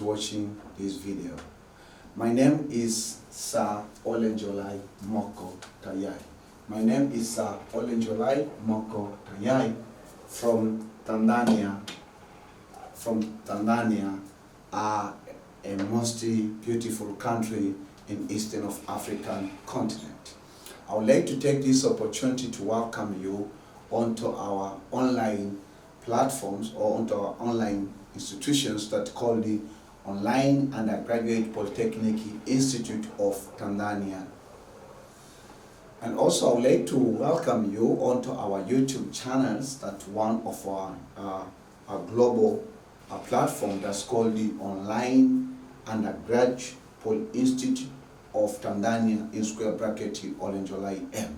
watching this video. My name is Sir Olenjolaim Moko Tayai. My name is Sir Olenjolaim Moko Tayai from Tanzania. A most beautiful country in eastern of African continent. I would like to take this opportunity to welcome you onto our online platforms or onto our online institutions that call the Online Undergraduate Polytechnic Institute of Tanzania. And also I would like to welcome you onto our YouTube channels, that one of our global platform that's called the Online Undergraduate Polyinstitute of Tanzania, in square bracket Olenjolaim.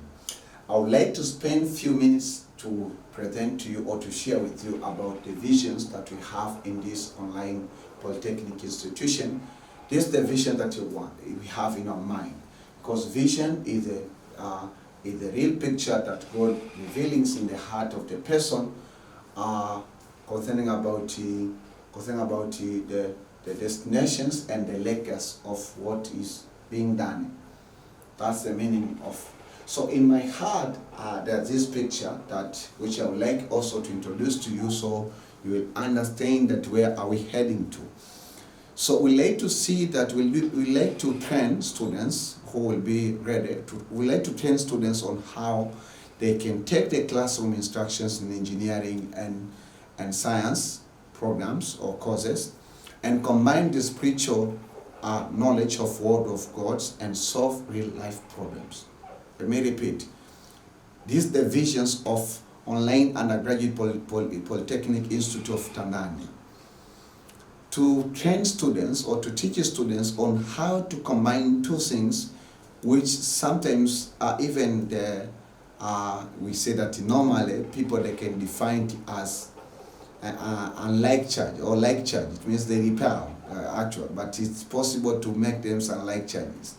I would like to spend a few minutes to present to you or to share with you about the visions that we have in this online polytechnic institution. This is the vision that we have in our mind, because vision is a real picture that God reveals in the heart of the person concerning about the destinations and the legacy of what is being done. That's the meaning of. So in my heart, there's this picture which I would like also to introduce to you, so you will understand that where are we heading to. So we like to see that we like to train students who will be ready. We like to train students on how they can take the classroom instructions in engineering and science programs or courses and combine the spiritual knowledge of Word of God and solve real life problems. Let me repeat. These are the visions of Online Undergraduate Polytechnic Institute of Tanzania. To train students or to teach students on how to combine two things, which sometimes are even we say that normally people they can define it as unlike charge or like charge. It means they repel actual, but it's possible to make them unlike charges.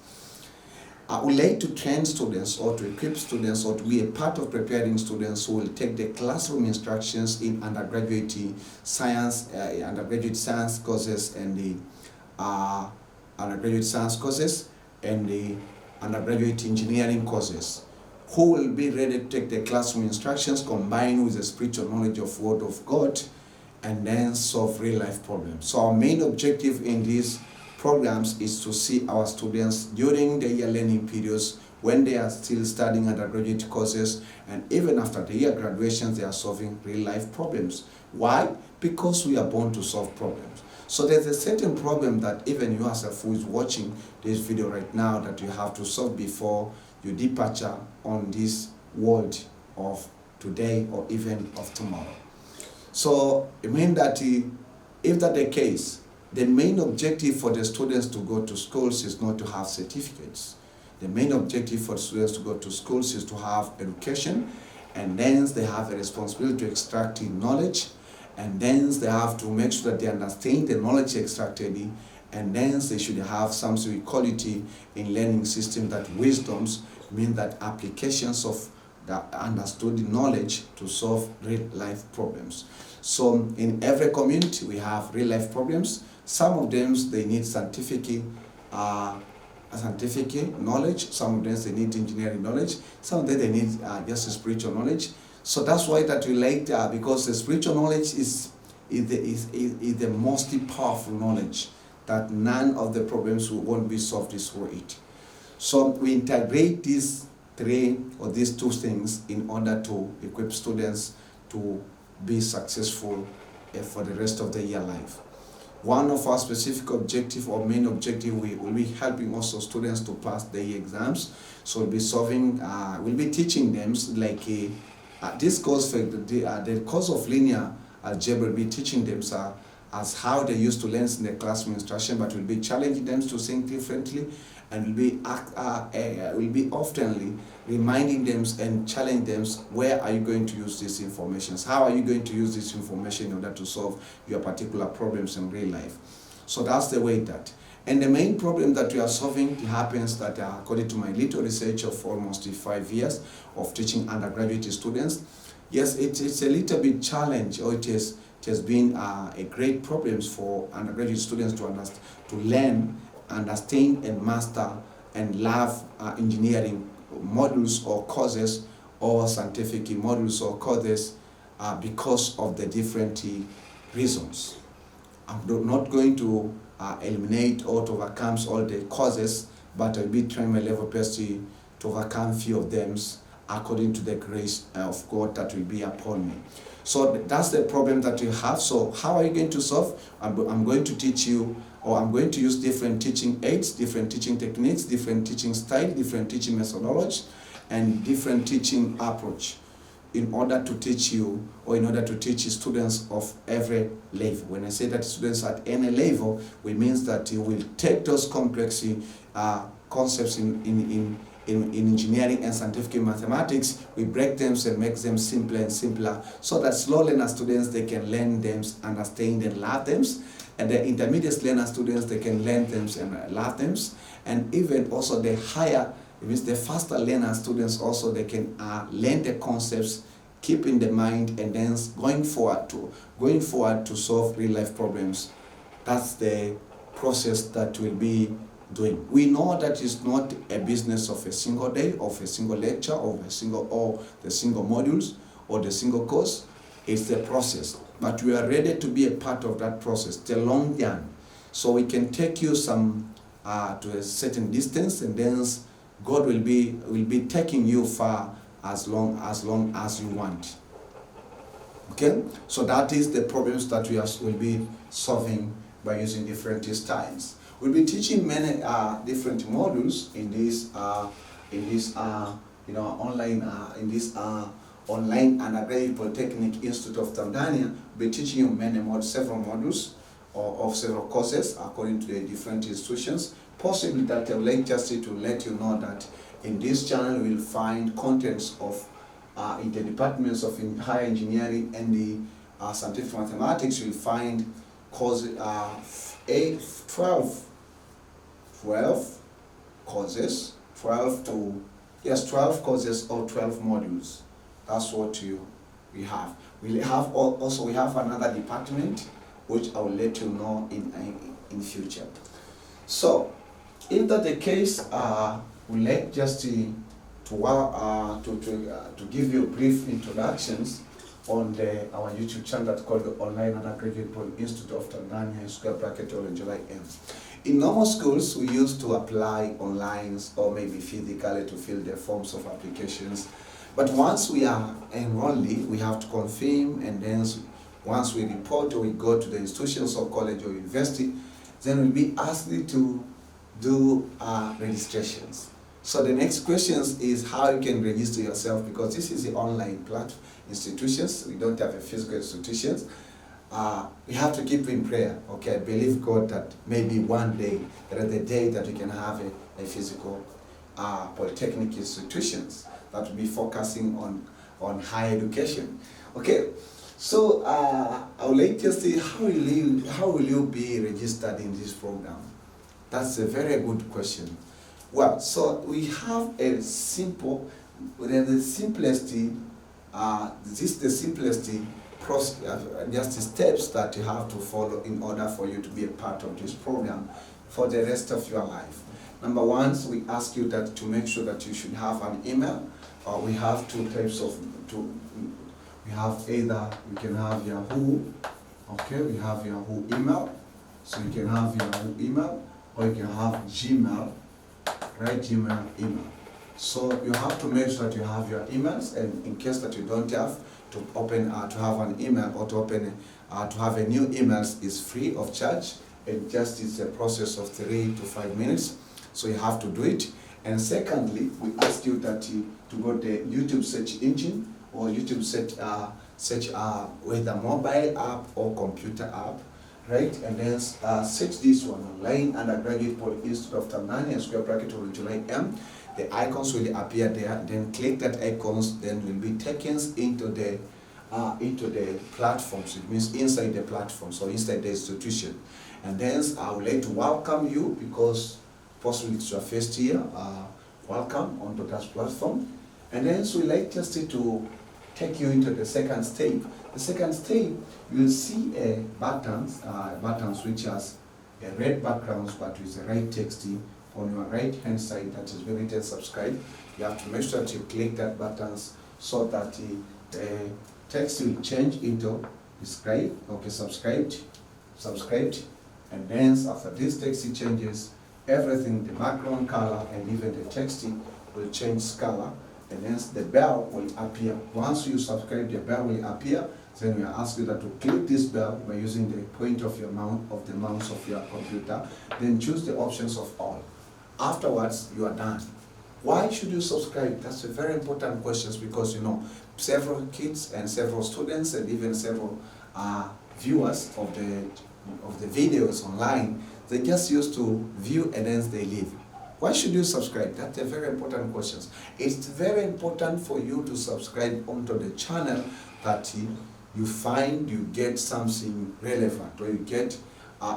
I would like to train students or to equip students or to be a part of preparing students who will take the classroom instructions in undergraduate science courses and the undergraduate science courses and the undergraduate engineering courses, who will be ready to take the classroom instructions combined with the spiritual knowledge of Word of God and then solve real life problems. So our main objective in these programs is to see our students during the year learning periods when they are still studying undergraduate courses, and even after the year graduations they are solving real life problems. Why? Because we are born to solve problems. So there's a certain problem that even you yourself who is watching this video right now that you have to solve before your departure on this world of today or even of tomorrow. So it means that if that's the case, the main objective for the students to go to schools is not to have certificates. The main objective for students to go to schools is to have education, and then they have a responsibility to extract knowledge, and then they have to make sure that they understand the knowledge extracted, and then they should have some sort of equality in learning system, that wisdoms mean that applications of the understood knowledge to solve real life problems. So in every community we have real life problems. Some of them they need scientific knowledge, some of them they need engineering knowledge, some of them they need just spiritual knowledge. So that's why that we like because the spiritual knowledge is the most powerful knowledge, that none of the problems won't be solved through it. So we integrate these three or these two things in order to equip students to be successful for the rest of the year life. One of our specific objective or main objective, we will be helping also students to pass the exams. So we'll be solving, we'll be teaching them like this course, the course of linear algebra, will be teaching them as how they used to learn in the classroom instruction, but we'll be challenging them to think differently, and we'll be oftenly reminding them and challenging them, where are you going to use these informations? How are you going to use this information in order to solve your particular problems in real life? So that's the way that. And the main problem that we are solving happens that according to my little research of almost 5 years of teaching undergraduate students, yes, it's a little bit challenge, or it is it has been a great problem for undergraduate students to learn, understand, and master and love engineering modules or courses or scientific modules or courses because of the different reasons. I'm not going to eliminate or to overcome all the causes, but I'll be trying my level best to overcome few of them according to the grace of God that will be upon me. So that's the problem that you have. So how are you going to solve? I'm going to teach you, or I'm going to use different teaching aids, different teaching techniques, different teaching style, different teaching methodology, and different teaching approach in order to teach you, or in order to teach students of every level. When I say that students at any level, it means that you will take those complex concepts in engineering and scientific mathematics, we break them and make them simpler and simpler, so that slow learner students, they can learn them, understand and love them, and the intermediate learner students, they can learn them and love them, and even also the higher, it means the faster learner students also, they can learn the concepts, keep in the mind, and then going forward to solve real life problems. That's the process that we'll be doing. We know that it's not a business of a single day, of a single lecture, or the single modules, or the single course. It's the process. But we are ready to be a part of that process, the long run. So we can take you some to a certain distance, and then God will be taking you far as long as you want. Okay? So that is the problems that will be solving by using different styles. We'll be teaching many different modules in this online undergraduate Polytechnic Institute of Tanzania. We'll be teaching you several modules of several courses according to the different institutions. Possibly that I would like just to let you know that in this channel you will find contents of in the departments of higher engineering and the scientific mathematics. You will find courses 12 courses, 12 courses or 12 modules. That's what we have. We have another department which I will let you know in future. So, if that's the case, we'd like just to give you brief introductions on our YouTube channel that's called the Online Undergraduate Institute of Tanzania, square bracket Olenjolaim. In normal schools, we used to apply online or maybe physically to fill the forms of applications. But once we are enrolling, we have to confirm, and then once we report or we go to the institutions or college or university, then we'll be asked to do registrations. So the next question is how you can register yourself, because this is the online platform institutions. We don't have a physical institutions. We have to keep in prayer. Okay, I believe God that maybe one day, that is the day that we can have a physical polytechnic institutions that will be focusing on higher education. Okay, so I would like to see how will you be registered in this program? That's a very good question. Well, so we have the simplest process, just the steps that you have to follow in order for you to be a part of this program for the rest of your life. Number one, so we ask you that to make sure that you should have an email. We have two types of, we have either, we can have Yahoo, okay, we have Yahoo email, so you can have Yahoo email, or you can have Gmail, right, Gmail email. So you have to make sure that you have your emails, and in case that you don't have, to open, to have an email or to open, to have a new emails is free of charge. It just is a process of 3 to 5 minutes, so you have to do it. And secondly, we ask you that to go to the YouTube search engine or YouTube search with a mobile app or computer app, right? And then search this one, Online Undergraduate Polytechnic Institute of Tanzania, square bracket Olenjolaim. The icons will appear there. Then click that icons. Then will be taken into the platforms. It means inside the platform, so inside the institution. And then I would like to welcome you, because possibly it's your first year. Welcome onto that platform. And then so we like just to take you into the second step. The second step, you'll see buttons which has a red background but with the right text on your right hand side that is written subscribe. You have to make sure that you click that buttons so that the text will change into subscribed, and then after this text changes, everything, the background color and even the text will change color, and then the bell will appear. Once you subscribe, the bell will appear. Then we ask you that to click this bell by using the point of your mouse of your computer. Then choose the options of all. Afterwards, you are done. Why should you subscribe? That's a very important question, because several kids and several students and even several viewers of the videos online, they just used to view and then they leave. Why should you subscribe? That's a very important question. It's very important for you to subscribe onto the channel that you find you get something relevant, or you get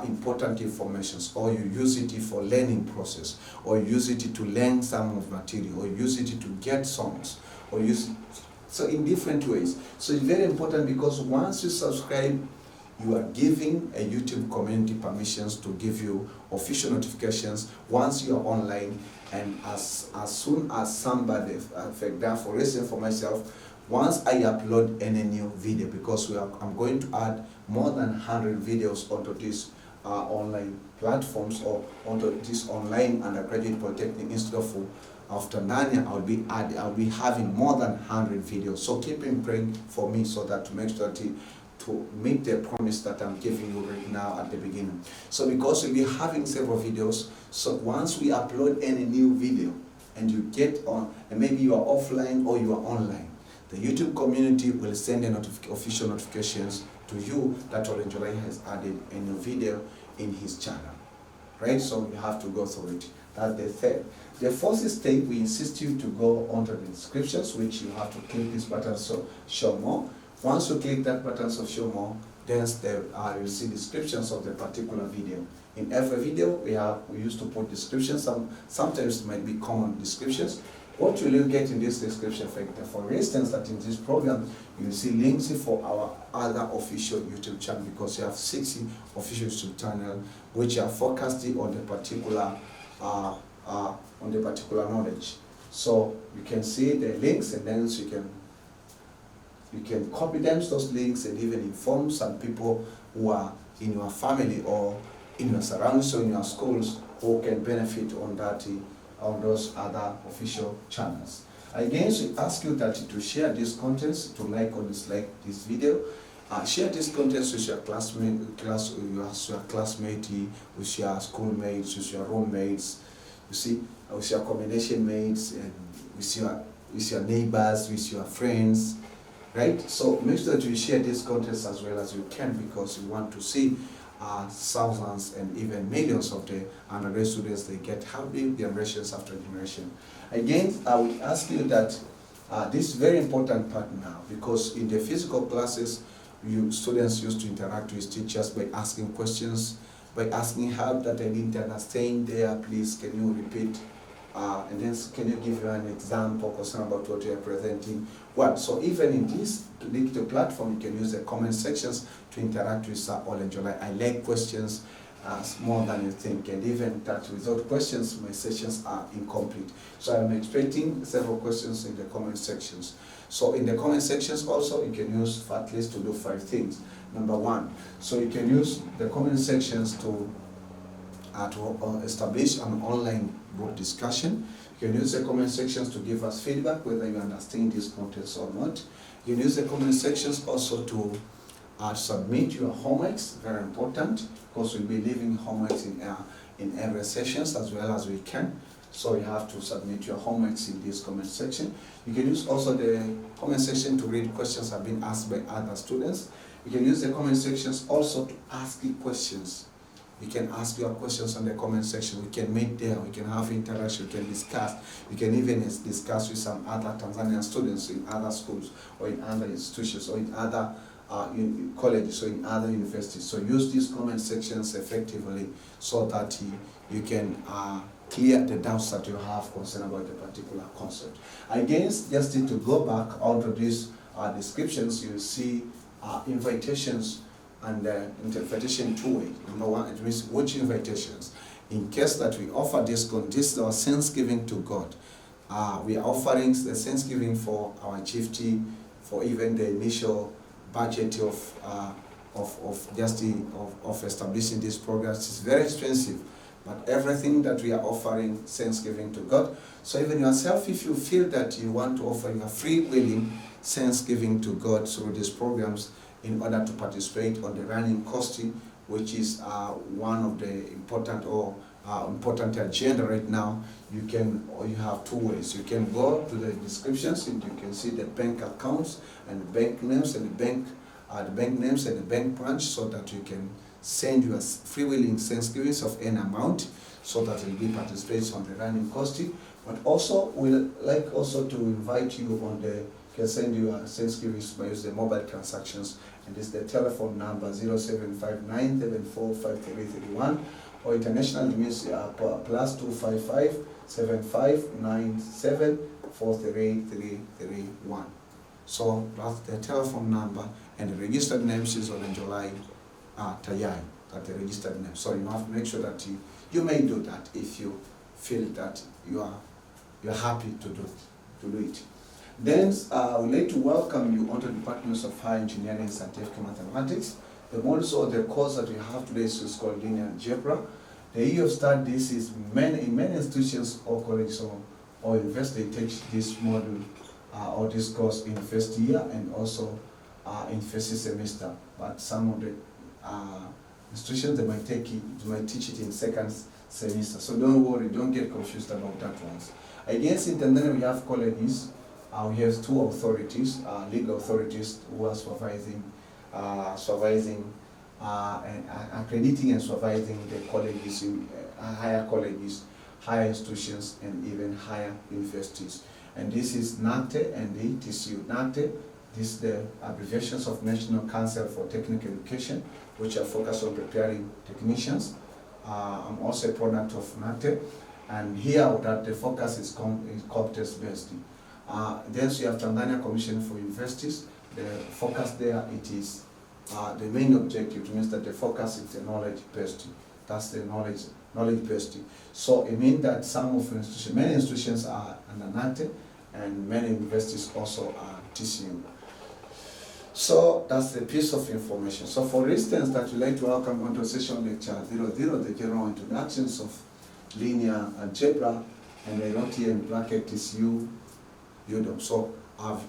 important information, or you use it for learning process, or you use it to learn some of material, or you use it to get songs, or use it so in different ways. So it's very important, because once you subscribe, you are giving a YouTube community permissions to give you official notifications once you are online, and as soon as somebody, for instance for myself, once I upload any new video, because I'm going to add more than 100 videos onto this online platforms, or onto this online undergraduate polytechnic institute of Tanzania, I'll be having more than 100 videos. So keep in praying for me, so that to make sure to meet the promise that I'm giving you right now at the beginning. So because we'll be having several videos, so once we upload any new video and you get on, and maybe you are offline or you are online, the YouTube community will send official notifications to you that Olenjolaim has added a new video in his channel. Right? So you have to go through it. That's the third. The fourth step, we insist you to go onto the descriptions, which you have to click this button, so show more. Once you click that button, so show more, then you'll see descriptions of the particular video. In every video, we used to put descriptions. Sometimes it might be common descriptions. What will you get in this description factor? For instance, that in this program, you'll see links for our other official YouTube channel, because you have 60 official YouTube channels which are focused on the particular knowledge. So you can see the links, and then you can copy those links, and even inform some people who are in your family or in your surroundings or in your schools who can benefit on those other official channels. Again, we ask you to share these contents, to like or dislike this video. Share these contents with your classmate, with your schoolmates, with your roommates, with your combination mates, and with your neighbors, with your friends. Right? So make sure that you share these contents as well as you can, because we want to see thousands and even millions of the undergraduate students they get helping generations after generation. Again, I would ask you that this is very important part now, because in the physical classes, students used to interact with teachers by asking questions, by asking help that I didn't understand there, please can you repeat, and then can you give you an example concerned about what you are presenting? Well, so even in this digital platform, you can use the comment sections to interact with Olenjolaim. I like questions more than you think, and even that without questions, my sessions are incomplete. So I'm expecting several questions in the comment sections. So in the comment sections also, you can use at least to do 5 things. Number 1, so you can use the comment sections to establish an online group discussion. You can use the comment sections to give us feedback whether you understand these contents or not. You can use the comment sections also to submit your homeworks, very important, because we'll be leaving homeworks in every sessions as well as we can. So you have to submit your homeworks in this comment section. You can use also the comment section to read questions that have been asked by other students. You can use the comment sections also to ask you questions. You can ask your questions on the comment section. We can meet there, we can have interaction, we can discuss. We can even discuss with some other Tanzanian students in other schools or in other institutions or in other colleges or in other universities. So use these comment sections effectively so that you can clear the doubts that you have concerned about the particular concept. Again, just need to go back onto this descriptions, you see invitations and interpretation two ways. Number one, it means which invitations. In case that we offer this is our thanksgiving to God. We are offering the thanksgiving for our chieftain, for even the initial budget of establishing these programs. It's very expensive, but everything that we are offering thanksgiving to God. So even yourself, if you feel that you want to offer your free willing thanksgiving to God through these programs in order to participate on the running costing, which is one of the important agenda right now, you have two ways. You can go to the descriptions and you can see the bank accounts and the bank names and the bank names and the bank branch, so that you can send your free willing thanksgivings of any amount, so that it will be participates on the running costing. But also we'll like also to invite you on the can send you a thanksgivings by using the mobile transactions, and this is the telephone number 0759745331, or international means +255 7597433331. So that's the telephone number, and the registered name is Olenjolaim Tayai. That's the registered name. So you have to make sure that you may do that if you feel that you're happy to do it. Then I would like to welcome you onto the departments of higher engineering and scientific mathematics. The modules or the course that we have today is called linear algebra. The year of start, this is in many institutions or colleges or university teach this module or this course in first year and also in first semester. But some of the institutions, they might teach it in second semester. So don't worry, don't get confused about that ones. Against in Tanzania, we have colleges. We have two authorities, legal authorities, who are supervising and accrediting and supervising the colleges, higher colleges, higher institutions, and even higher universities. And this is NACTE and the TCU. NACTE, this is the abbreviations of National Council for Technical Education, which are focused on preparing technicians. I'm also a product of NACTE, and here that the focus is competence-based. Then you have Tanzania Commission for Universities. The focus there, it is the main objective. It means that the focus is the knowledge-based. That's the knowledge-based. So it means that many institutions are under NACTE, and many universities also are TCU. So that's the piece of information. So for instance, that we'd like to welcome onto session lecture 00, the general introductions of linear algebra, and I wrote here in bracket TCU Udom. So I've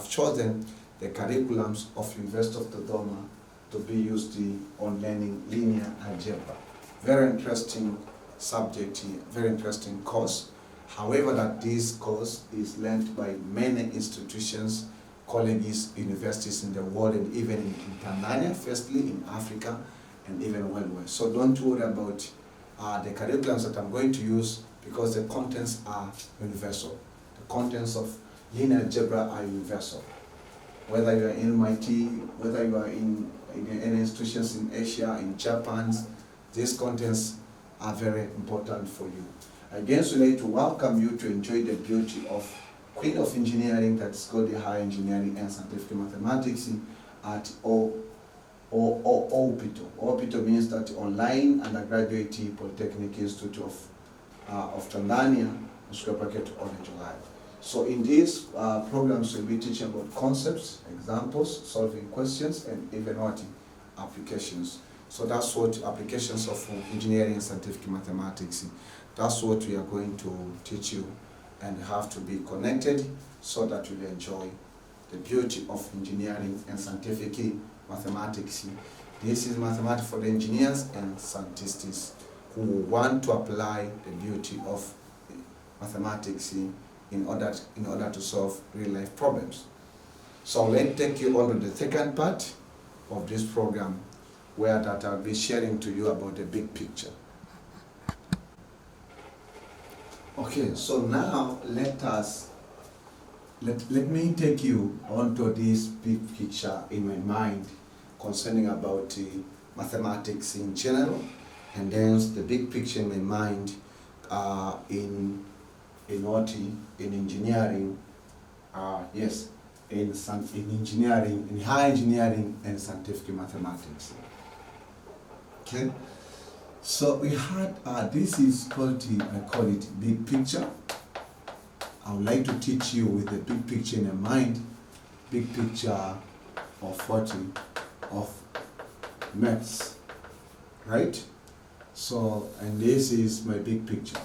chosen the curriculums of University of Dodoma to be used on learning linear algebra. Very interesting subject here, very interesting course. However, that this course is learned by many institutions, colleges, universities in the world, and even in Tanzania, firstly in Africa, and even worldwide. So don't worry about the curriculums that I'm going to use, because the contents are universal. The contents of linear algebra are universal. Whether you are in MIT, whether you are in any institutions in Asia, in Japan, these contents are very important for you. Again, we'd like to welcome you to enjoy the beauty of Queen of Engineering, that's called the Higher Engineering and Scientific Mathematics at OPITO. OPITO means that Online Undergraduate Polytechnic Institute of Tanzania, Olenjolaim. So in these programs, we'll be teaching about concepts, examples, solving questions, and even what applications. So that's what applications of engineering and scientific mathematics. That's what we are going to teach you, and have to be connected so that you'll enjoy the beauty of engineering and scientific mathematics. This is mathematics for the engineers and scientists who want to apply the beauty of mathematics in order to solve real-life problems. So let's take you on to the second part of this program, where that I'll be sharing to you about the big picture. Okay, so now let me take you onto this big picture in my mind concerning about mathematics in general, and then the big picture in my mind in engineering yes, in engineering, in higher engineering and scientific mathematics. Okay, so we had, this is called, I call it big picture. I would like to teach you with the big picture in mind, big picture of of maths, right? So, and this is my big picture,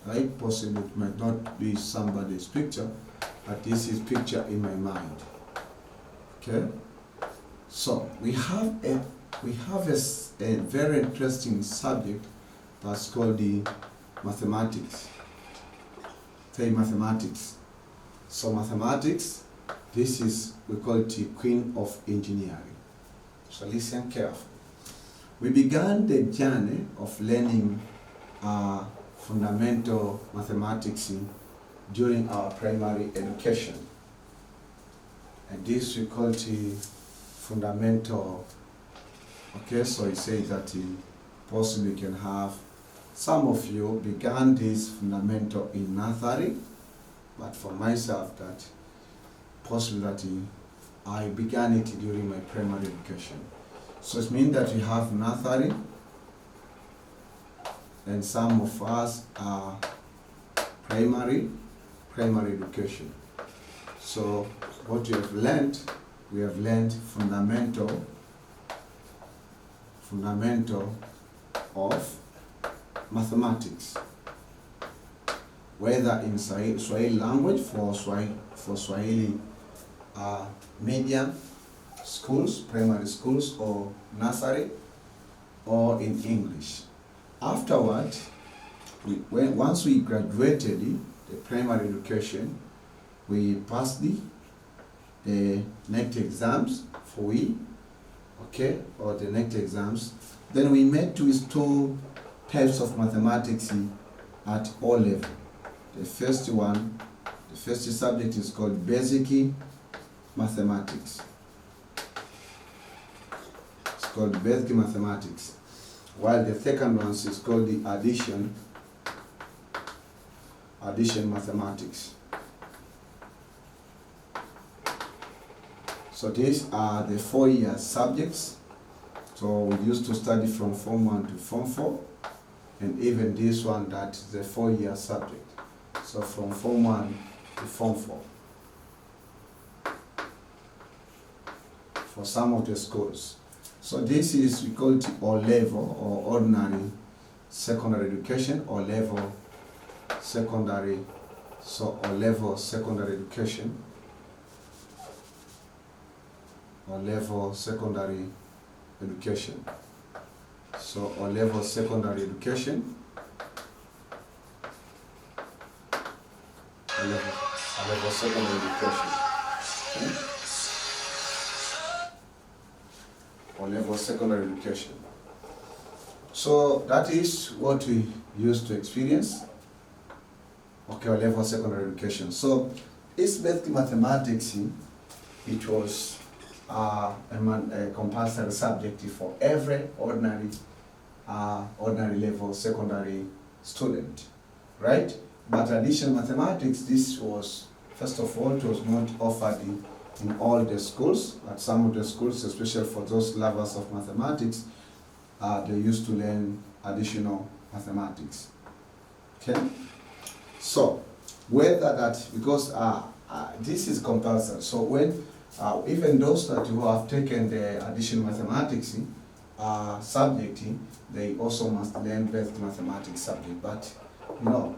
right? Possibly it might not be somebody's picture, but this is picture in my mind. Okay? So we have a very interesting subject that's called the mathematics. Say mathematics. So mathematics, this is, we call it the queen of engineering. So listen carefully. We began the journey of learning fundamental mathematics during our primary education. And this we call it fundamental. Okay, so it says that possibly can have, some of you began this fundamental in nursery, but for myself that possibly that I began it during my primary education. So it means that we have nursery, and some of us are primary education. So what we have learned fundamental of mathematics, whether in Swahili language for Swahili medium schools, primary schools or nursery, or in English. Afterward, once we graduated the primary education, we passed the next exams for or the next exams. Then we met with two types of mathematics at O level. The first subject is called basic mathematics. It's called basic mathematics. While the second one is called the addition mathematics. So these are the 4-year subjects. So we used to study from Form 1 to Form 4, and even this one, that is the 4-year subject. So from Form 1 to Form 4. For some of the schools. So this is, we call it O level or ordinary secondary education, or level secondary. So O level secondary education, or level secondary education. So O level secondary education, O level secondary education. Okay? O level secondary education. So that is what we used to experience. Okay, O level secondary education. So it's basically mathematics. It was a compulsory subject for every ordinary level secondary student, right? But additional mathematics, this was, first of all, it was not offered in all the schools. At some of the schools, especially for those lovers of mathematics, they used to learn additional mathematics. Okay? So, whether that, because this is compulsory, so when even those who have taken the additional mathematics subject, they also must learn basic mathematics subject. But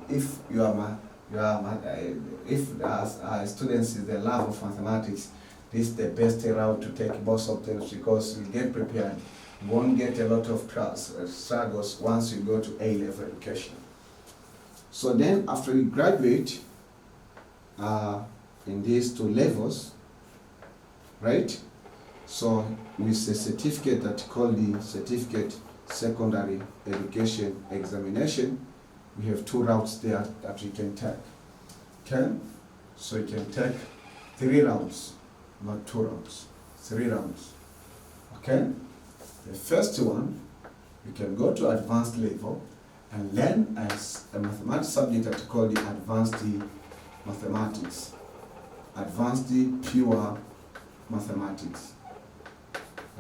if you are students is the love of mathematics, this is the best route to take both of them, because you get prepared. You won't get a lot of struggles once you go to A-level education. So then after you graduate in these two levels, right? So with a certificate that called the Certificate Secondary Education Examination, we have 2 routes there that you can take. Okay? So you can take 3 rounds, not 2 rounds, 3 rounds. Okay? The first one, you can go to advanced level and learn as a mathematics subject that called the advanced mathematics. advanced pure mathematics,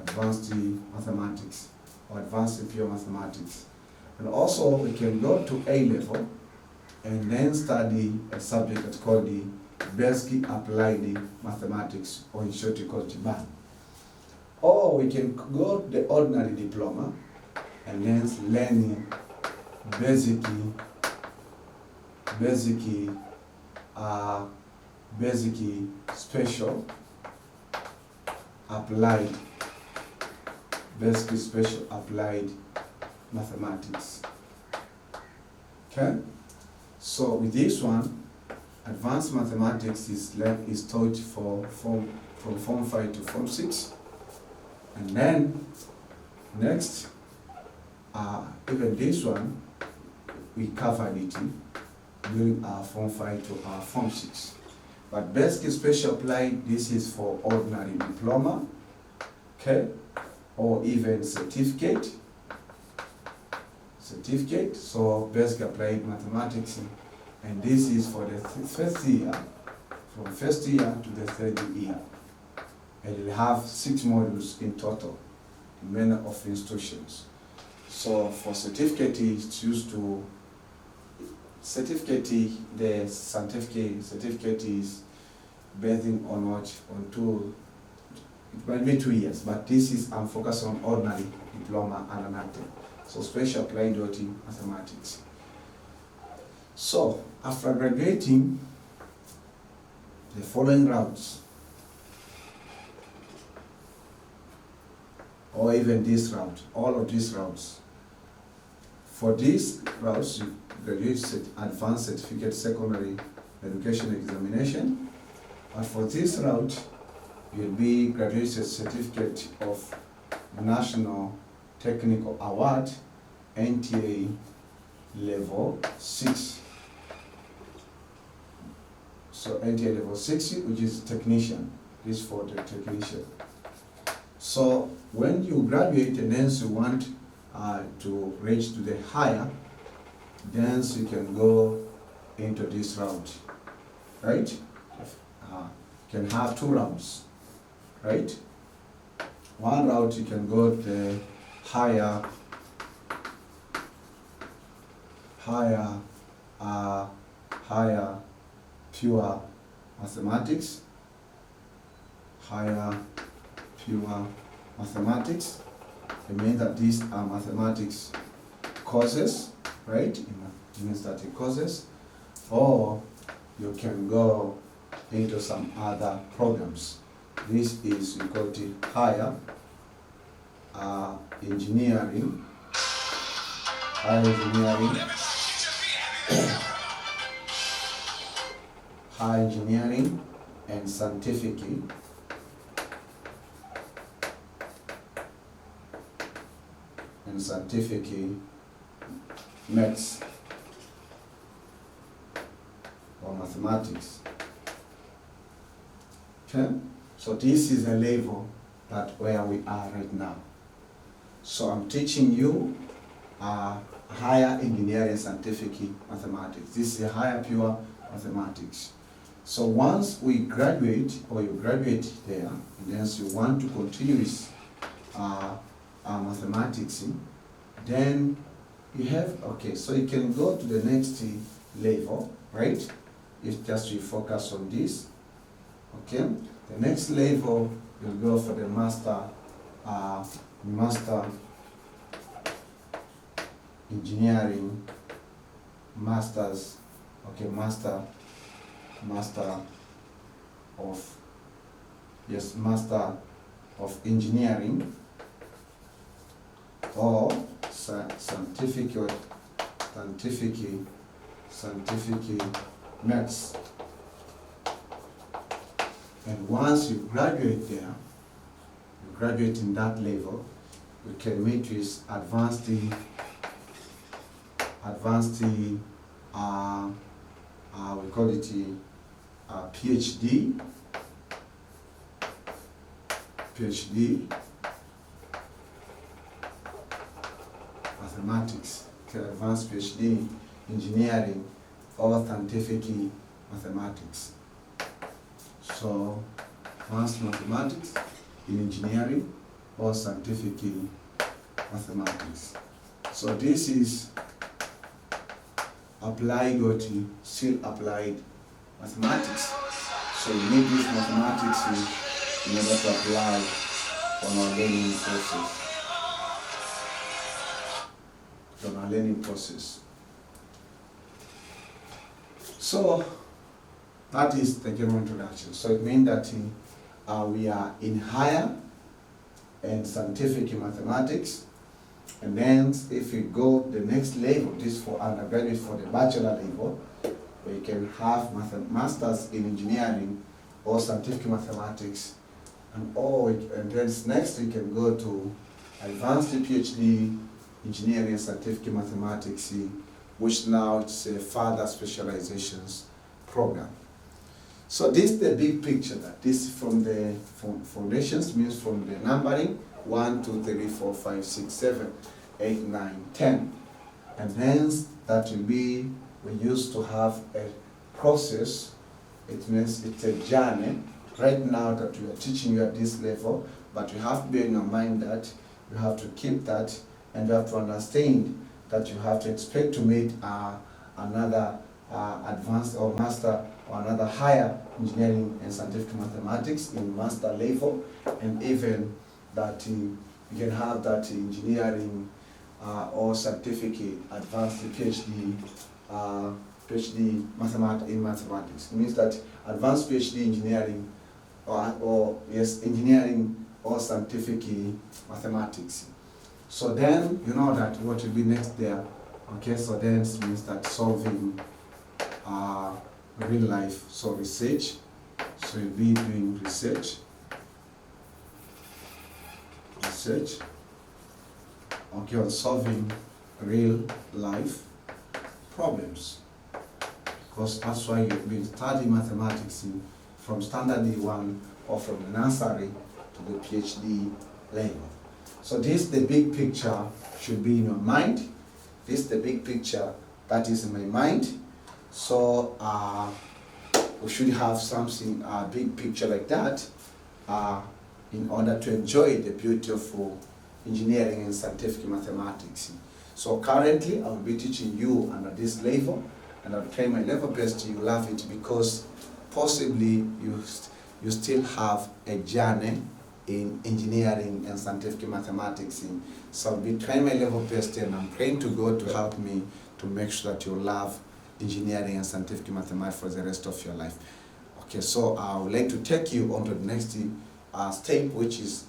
advanced mathematics, or advanced pure mathematics. And also we can go to A level and then study a subject that's called the basic applied mathematics, or in short we call it BAM. Or we can go to the ordinary diploma and then learn basic special applied, basic special applied mathematics. Okay? So with this one, advanced mathematics is taught from Form 5 to Form 6. And then next, even this one, we covered it during our Form 5 to our Form 6. But basic special applied, this is for ordinary diploma, okay, or even certificate. So basic applied mathematics, and this is for the first year, from first year to the third year. And it will have 6 modules in total in many of institutions. So for certificate, it's used to the scientific certificate is based on what? On 2, it might be 2 years, but this is, I'm focused on ordinary diploma and another. So special applied mathematics. So after graduating, the following routes, or even this route, all of these routes. For these routes, you graduate advanced certificate secondary education examination. And for this route, you'll be graduated certificate of National Technical Award, NTA level 6. So NTA level 6, which is technician, is for the technician. So when you graduate and then you want to reach to the higher, then you can go into this route, right? You can have 2 routes, right? One route you can go to the higher pure mathematics, higher pure mathematics. It means that these are mathematics courses, right? In static courses, or you can go into some other programs. This is, we call it higher engineering, higher engineering and scientific maths or mathematics. Okay? So this is a level that where we are right now. So I'm teaching you higher engineering scientific mathematics. This is a higher pure mathematics. So once we graduate, or you graduate there, and then you want to continue with mathematics, then you have, okay, so you can go to the next level, right? If just you focus on this, okay? The next level, you'll go for the master engineering, master of engineering, or scientific maths. And once you graduate there, you graduate in that level, you can meet with advanced we call it PhD mathematics, advanced PhD engineering or scientific mathematics. So advanced mathematics in engineering or scientific mathematics. So this is applied or still applied mathematics. So we need this mathematics in order to apply on our learning process. So that is the general introduction. So it means that we are in higher and scientific mathematics, and then if we go the next level, this for undergraduate, for the bachelor level, we can have masters in engineering or scientific mathematics, and then next we can go to advanced PhD engineering and scientific mathematics, which now it's a further specializations program. So this is the big picture, that this from the foundations, means from the numbering 1, 2, 3, 4, 5, 6, 7, 8, 9, 10. And hence that will be, we used to have a process. It means it's a journey. Right now that we are teaching you at this level, but you have to bear in your mind that you have to keep that, and you have to understand that you have to expect to meet another advanced or master or another higher engineering and scientific mathematics in master level, and even that you can have that engineering or scientific advanced PhD in mathematics. It means that advanced PhD engineering engineering or scientific mathematics. So then you know that what will be next there. Okay, so then it means that solving real life, so research. So you'll be doing research. Okay, on solving real life problems. Because that's why you've been studying mathematics from standard D1 or from the nursery to the PhD level. So this, the big picture, should be in your mind. This is the big picture that is in my mind. So we should have something, a big picture like that, in order to enjoy the beautiful engineering and scientific mathematics. So currently I will be teaching you under this level, and I'll try my level best you love it, because possibly you still have a journey in engineering and scientific mathematics. So I'll be trying my level best, and I'm praying to God to help me to make sure that you love engineering and scientific mathematics for the rest of your life. Okay, so I would like to take you on to the next step, which is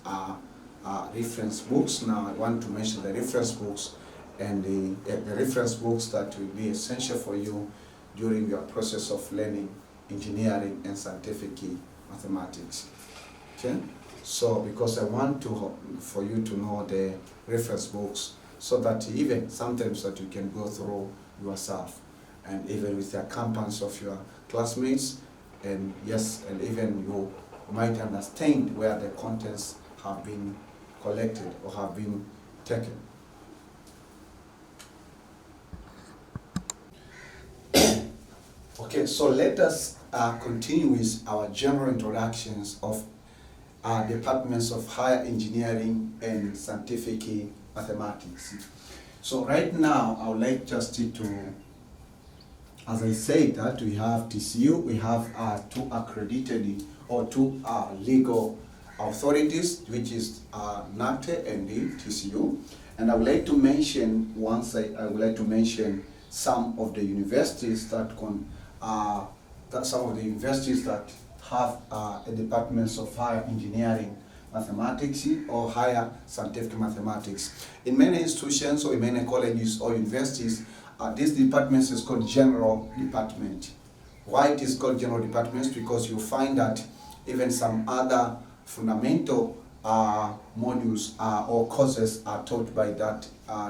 reference books. Now I want to mention the reference books, and the reference books that will be essential for you during your process of learning engineering and scientific mathematics. Okay, so because I want for you to know the reference books, so that even sometimes that you can go through yourself, and even with the accompanies of your classmates, and yes, and even you might understand where the contents have been collected or have been taken. Okay, so let us continue with our general introductions of departments of higher engineering and scientific mathematics. So right now, I would like just to, as I said, that we have TCU, we have two accredited or two legal authorities, which is NACTE and the TCU. And I would like to mention, I would like to mention some of the universities that have departments of higher engineering mathematics or higher scientific mathematics. In many institutions or in many colleges or universities, this department is called general department. Why it is called general departments? Because you find that even some other fundamental modules or courses are taught by that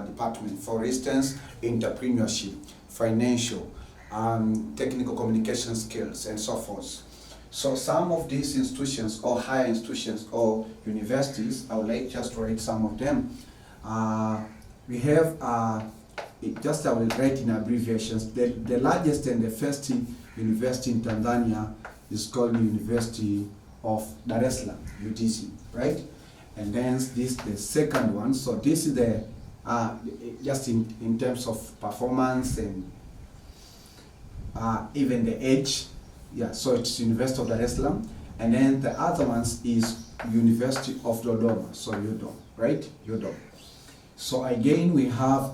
department. For instance, entrepreneurship, financial, technical communication skills, and so forth. So some of these institutions or higher institutions or universities, I would like just to write some of them. We have, I will write in abbreviations, the largest and the first university in Tanzania is called the University of Dar es Salaam, UTC, right? And then this the second one. So this is the just in terms of performance and even the age. Yeah, so it's University of Dar es Salaam. And then the other ones is University of Dodoma, so Udom, right? Udom. So again, we have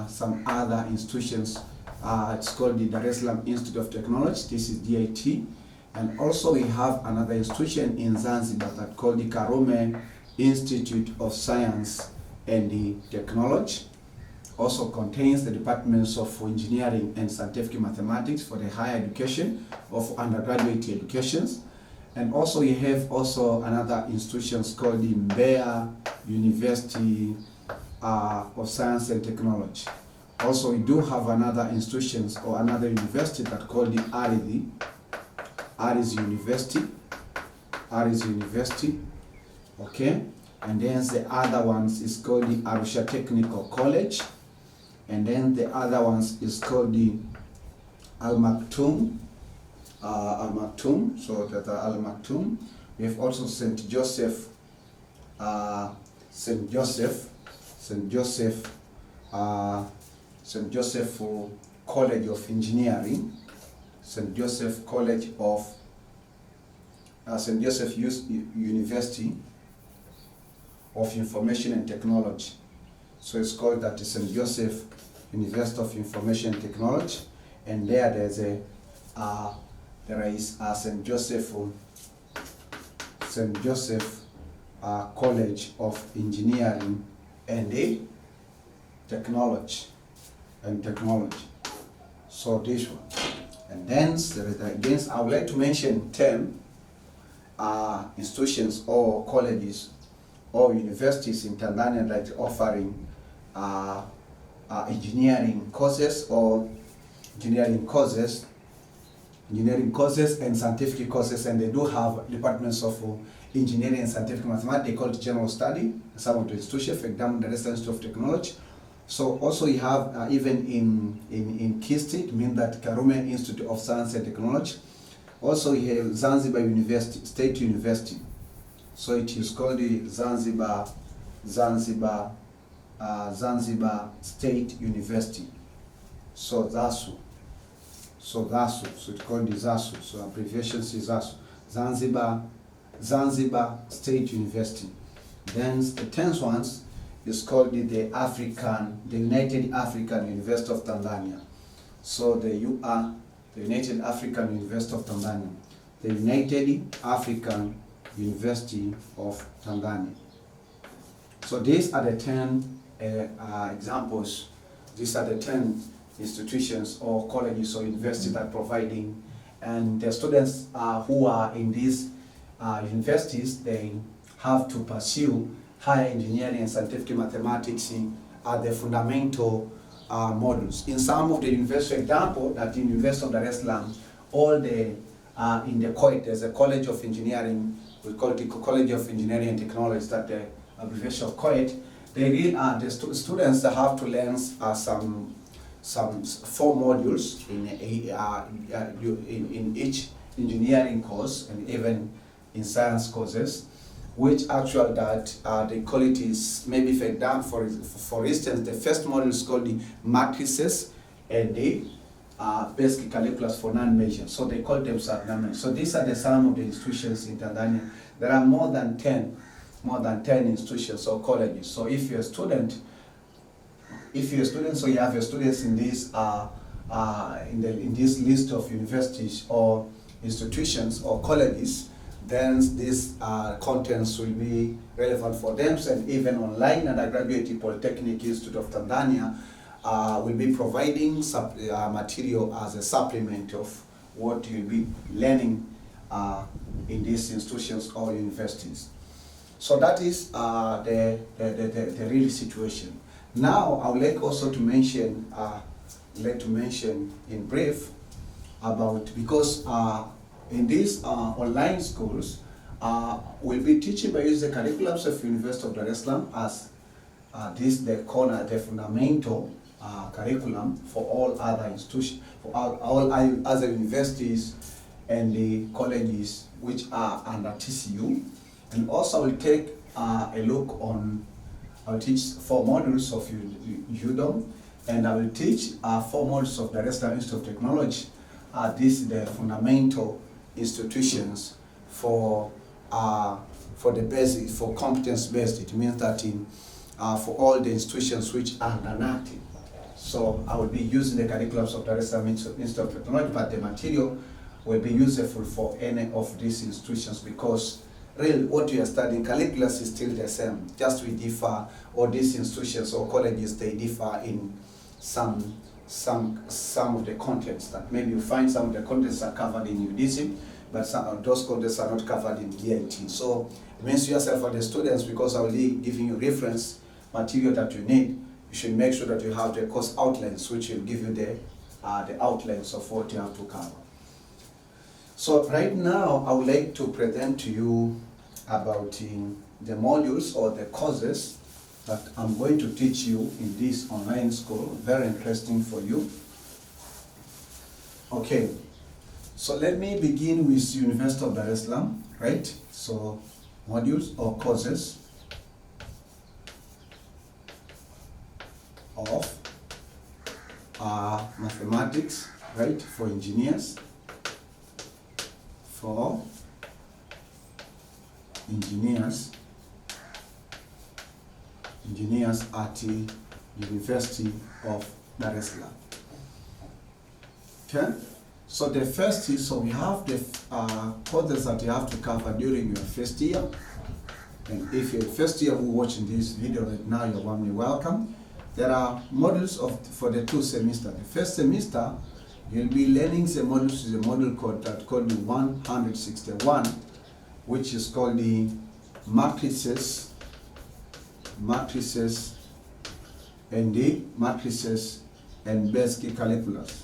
some other institutions. It's called the Dar es Salaam Institute of Technology. This is DIT. And also we have another institution in Zanzibar that called the Karume Institute of Science and the Technology. Also contains the departments of engineering and scientific mathematics for the higher education of undergraduate educations. And also we have also another institutions called the Mbeya University of Science and Technology. Also we do have another institutions or another university that called the Aris University, okay? And then the other ones is called the Arusha Technical College. And then the other ones is called the Al Maktoum, so that Al Maktoum. We have also St. Joseph College of Engineering, St. Joseph College of St. Joseph University of Information and Technology. So it's called that St. Joseph University of Information and Technology, and there is St. Joseph College of Engineering and Technology. So this one. And then again, I would like to mention 10 institutions or colleges or universities in Tanzania that are offering engineering courses and scientific courses, and they do have departments of engineering and scientific mathematics. They call it general study. Some of the institutions, for example, the Institute of Technology. So also you have even in Kistit, mean that Karume Institute of Science and Technology. Also you have Zanzibar University, State University. So it is called the Zanzibar State University. So ZASU. So it's called the ZASU. So abbreviation is ZASU. Zanzibar State University. Then the 10th ones is called the United African University of Tanzania. So the United African University of Tanzania. The United African University of Tanzania. So these are the 10 examples. These are the 10 institutions or colleges or universities that are providing, and the students who are in these universities, they have to pursue higher engineering and scientific mathematics at the fundamental modules. In some of the universities, for example, that in University of Dar es Salaam, all the in the COET, there's a College of Engineering, we call it the College of Engineering and Technology, that the abbreviation of COET. They really the students have to learn some 4 modules in each engineering course and even in science courses, which actually that they call it is maybe for example, for instance, the first module is called the Matrices and the basic calculus for non-measures. So they call them non-measures. So these are some of the institutions in Tanzania. There are more than 10 institutions or colleges. So if you're a student, so you have your students in this in this list of universities or institutions or colleges, then these contents will be relevant for them. And even online, Undergraduate Polytechnic Institute of Tanzania will be providing material as a supplement of what you'll be learning in these institutions or universities. So that is the real situation. Now, I would like also to mention, in brief about, because in these online schools, we'll be teaching by using the curriculums of University of Dar es Salaam as the fundamental curriculum for all other institutions, for all other universities and the colleges which are under TCU. And also I will take a look on, I'll teach 4 modules of Udom, and I will teach 4 modules of Dar es Salaam Institute of Technology. These are the fundamental institutions for the basic, for competence-based. It means that for all the institutions which are non-active. So I will be using the curriculums of Dar es Salaam Institute of Technology, but the material will be useful for any of these institutions, because really what we are studying, calculus is still the same, just we differ, all these institutions or colleges, they differ in some of the contents, that maybe you find some of the contents are covered in UDSM, but some of those contents are not covered in DLT. So it means yourself for the students, because I will be giving you reference material that you need, you should make sure that you have the course outlines, which will give you the outlines of what you have to cover. So right now, I would like to present to you about the modules or the courses that I'm going to teach you in this online school. Very interesting for you. Okay, so let me begin with University of Dar es Salaam, right? So modules or courses of mathematics, right, for engineers, engineers at the University of Dar es Salaam. Okay, so the first is, so we have the courses that you have to cover during your first year. And if you're first year who watching this video right now, you're warmly welcome. There are modules for the 2 semesters. The first semester, you'll be learning the modules, the module called the 161, which is called the matrices, and the matrices and basic calculus.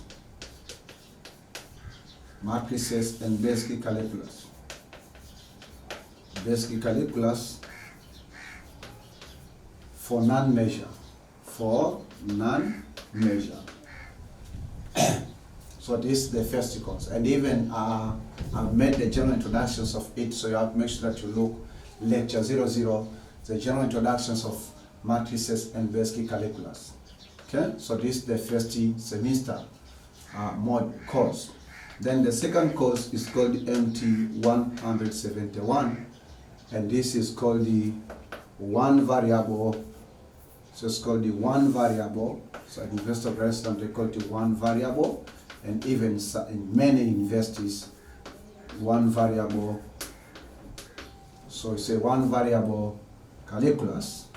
Matrices and basic calculus. Basic calculus for non-measure. So this is the first course, and even I've made the general introductions of it, so you have to make sure that you look lecture 00, the general introductions of matrices and basic calculus. Okay, so this is the first semester mod course. Then the second course is called MT 171, and this is called the one variable. So it's called the one variable. So at the University of Dar es Salaam they call it one variable, and even in many universities, one variable. So it's a one variable calculus,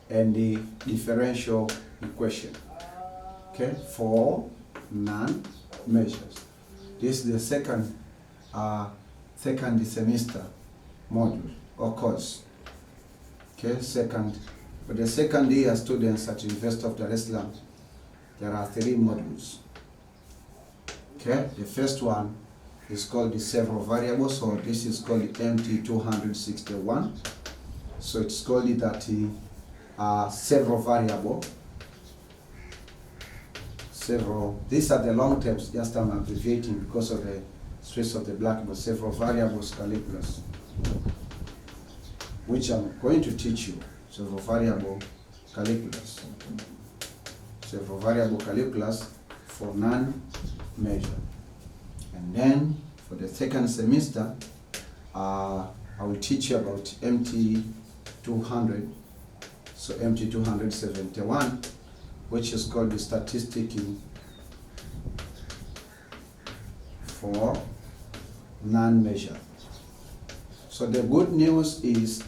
and the differential equation. Okay, for non-measures. This is the second semester module or course. Okay, second. For the second year students at University of Dar es Salaam, there are 3 modules. Okay, the first one is called the several variables, so this is called the MT 261. So it's called it that several variable. These are the long terms, just I'm abbreviating because of the stress of the blackboard, several variables calculus, which I'm going to teach you. Several variable calculus for non-measure. And then for the second semester, I will teach you about MT 200, so MT 271, which is called the statistic for non-measure. So the good news is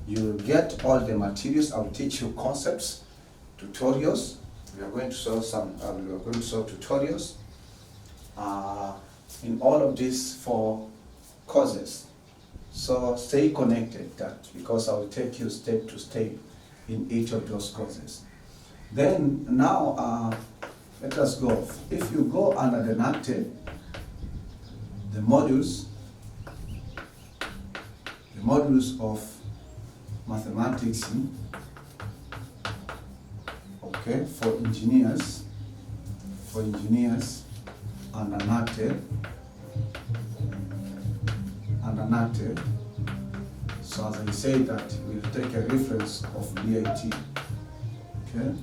you'll get all the materials. I'll teach you concepts, tutorials. We are going to solve tutorials in all of these 4 courses. So stay connected, because I will take you step to step in each of those courses. Then now let us go. If you go under the NACTE, the modules of mathematics, okay, for engineers, for engineers and UNDERGRAD. So as I say that, we'll take a reference of DIT. Okay.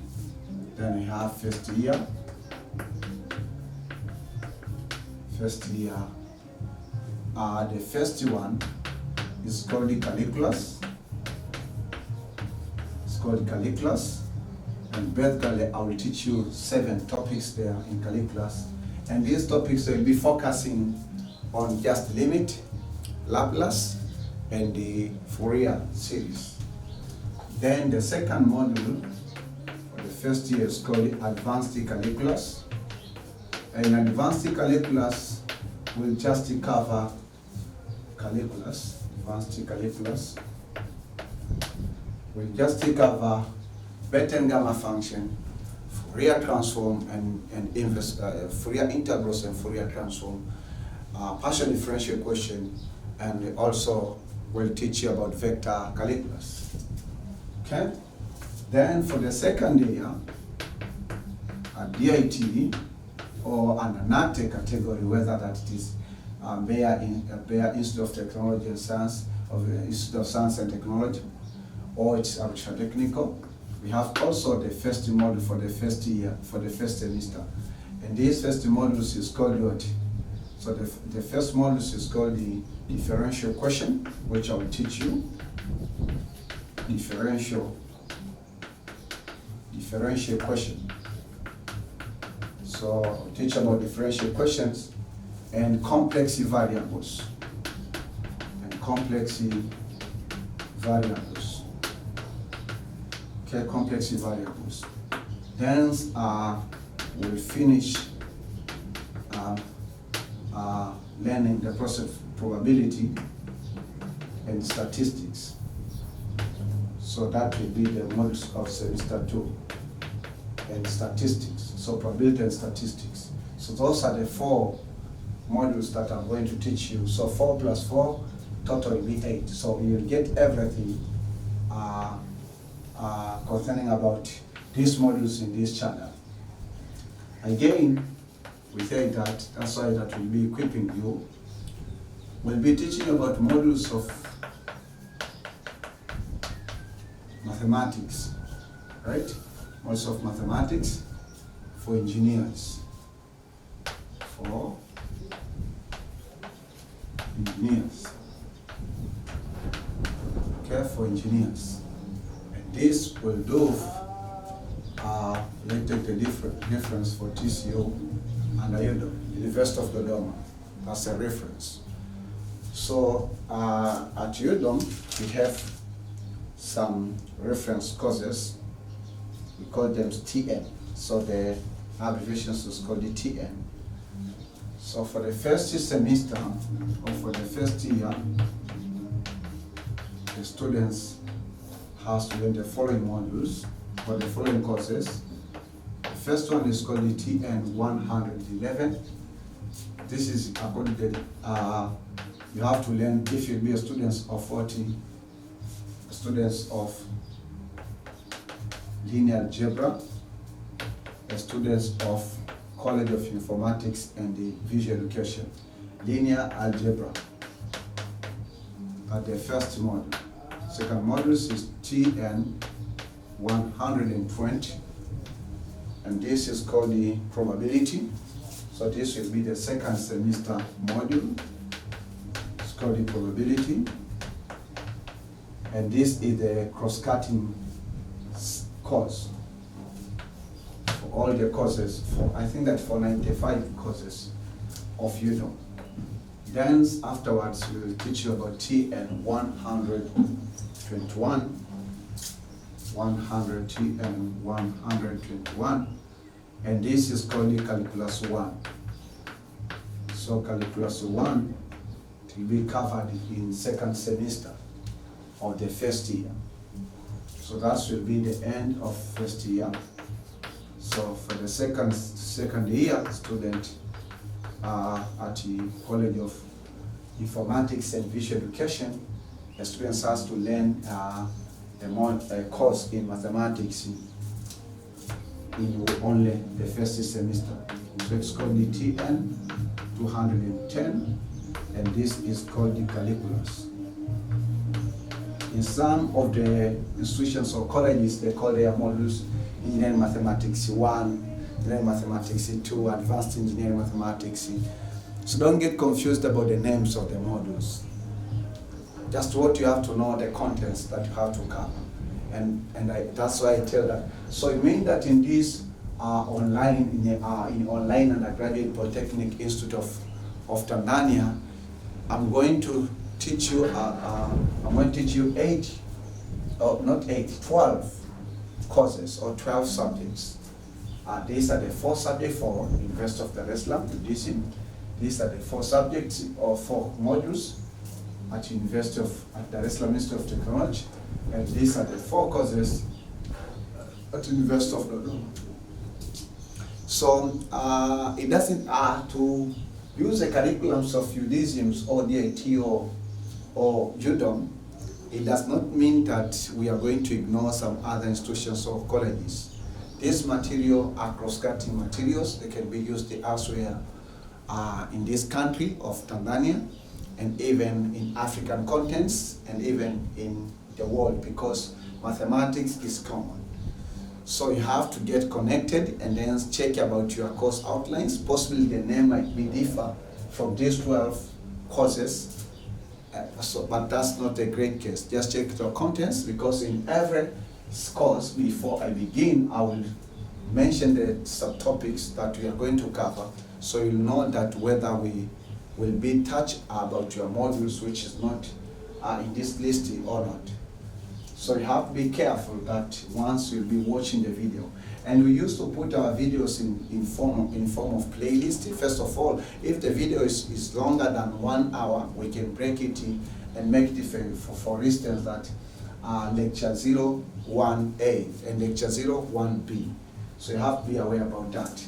Then we have first year. The first one is called the calculus. It's called calculus. And basically, I will teach you 7 topics there in calculus. And these topics will be focusing on just limit, Laplace, and the Fourier series. Then the second module for the first year is called advanced calculus. And advanced calculus will just cover calculus. Advanced calculus will just cover beta and gamma function, Fourier transform, and inverse, Fourier integrals and Fourier transform, partial differential equation, and also will teach you about vector calculus. Okay? Then for the second year, a DIT or an UNDERGRAD category, whether that it is Bayer Institute of Technology and Science, or the Institute of Science and Technology, or it's technical. We have also the first module for the first year, for the first semester. And these first modules is called what? So the first module is called the differential equation, which I will teach you. Differential equation. So I'll teach about differential equations and complex variables. Okay, complex variables. Then we'll finish learning the process of probability and statistics. So that will be the modules of semester 2 and statistics. So probability and statistics. So those are the 4 modules that I'm going to teach you. So 4 plus 4, total will be 8. So you'll get everything concerning about these modules in this channel. Again, we say that's why that will be equipping you. We'll be teaching about modules of mathematics, right? Modules of mathematics for engineers. Okay, for engineers. And this will do, let's take the difference for TCO and Udom, University of Udom. That's a reference. So at Udom, we have some reference courses. We call them TN. So the abbreviations is called the TN. So for the first semester, or for the first year, the students have to learn the following modules, or the following courses. The first one is called the TN 111. This is according to you have to learn, if you be a student of 40, students of linear algebra, students of College of Informatics and the Visual Education, linear algebra at the first module. Second module is TN 120, and this is called the probability. So this will be the second semester module. It's called the probability, and this is the cross-cutting course. For all the courses, I think that for 95 courses of Udom. Then afterwards we will teach you about TN 121, TN 121, and this is called the calculus 1. So calculus 1 will be covered in second semester of the first year. So that will be the end of first year. So for the second year student at the College of Informatics and Visual Education, the students has to learn a course in mathematics in only the first semester. So it's called the TN 210, and this is called the calculus. In some of the institutions or colleges, they call their modules Engineering Mathematics 1, Engineering Mathematics 2, Advanced Engineering Mathematics. So don't get confused about the names of the modules. Just what you have to know, the contents that you have to cover. And that's why I tell that. So it means that in this online undergraduate Polytechnic Institute of Tanzania, I'm going to teach you 12 courses or 12 subjects. These are the 4 subjects for University of Dar es Salaam, UDSM. These are the 4 subjects or 4 modules at Dar es Salaam Institute of Technology, and these are the 4 courses at University of Udom. So it doesn't to use the curriculums of UDSM or DIT or Udom. It does not mean that we are going to ignore some other institutions or colleges. These material are cross-cutting materials. They can be used elsewhere in this country of Tanzania, and even in African contents, and even in the world, because mathematics is common. So you have to get connected and then check about your course outlines. Possibly the name might be differ from these 12 courses, but that's not a great case. Just check the contents, because in every course, before I begin, I will mention the subtopics that we are going to cover, so you'll know that whether we will be touched about your modules, which is not in this list or not. So you have to be careful that once you'll be watching the video. And we used to put our videos in form of playlist. First of all, if the video is longer than 1 hour, we can break it in and make different. For instance, that lecture 01A and lecture 01B. So you have to be aware about that.